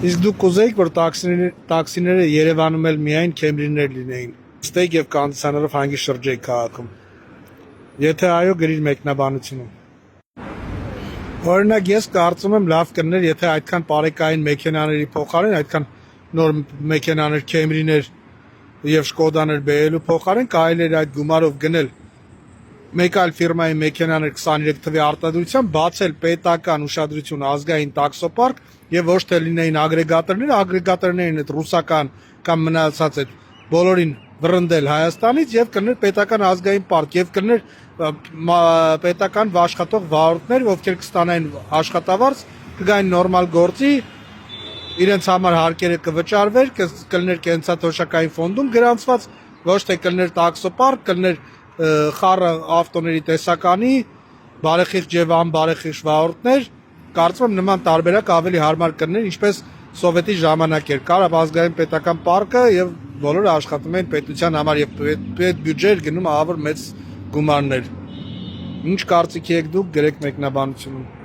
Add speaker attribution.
Speaker 1: Իսկ դուք կուզեիք, որ տաքսիները Երևանում էլ միայն քեմրիներ լինեին, ստեյք եւ կոնդիցիոներով հանգիստ շրջեիք քաղաքում։ Եթե այո, գրիր մեկնաբանությունում։ Օրինակ ես կարծում եմ լավ կներ, եթե այդքան բարեկային մեքենաների փոխարեն, այդքան նոր մեքենաներ, քեմրիներ եւ շկոդաներ բերելու փոխարեն կարելի էր այդ գումարով գնել մեկ այլ ֆիրմայի մեքենաներ 23 թվի արտադրությամբ, բացել պետական ուշադրություն ազգային տաքսոպարկ եւ ոչ թե լինեին ագրեգատորներին այդ ռուսական կամ մնացած այդ բոլորին վռնդել Հայաստանից եւ կներ պետական ազգային պարկ եւ կներ պետական աշխատող վարորդներ, ովքեր կստանային աշխատավարձ, կգային նորմալ գործի, իրենց համար հարկերը կվճարվեր, կլներ կենսաթոշակային ֆոնդում գրանցված, ոչ թե կլներ տաքսոպարկ, կլներ խառը ավտոների տեսականի, բարեխիղճ եւ անբարեխիղճ վարորդներ, կարծում եմ նման տարբերակ ավելի հարմար կներ, ինչպես սովետի ժամանակ էր, կարավ ազգային պետական պարկը եւ բոլորը աշխատում էին պետության համար եւ պետ բյուջեեր գնում ավոր մեծ գումարներ։ Ինչ կարծիքի եք դուք, գրեք մեկնաբանությունում։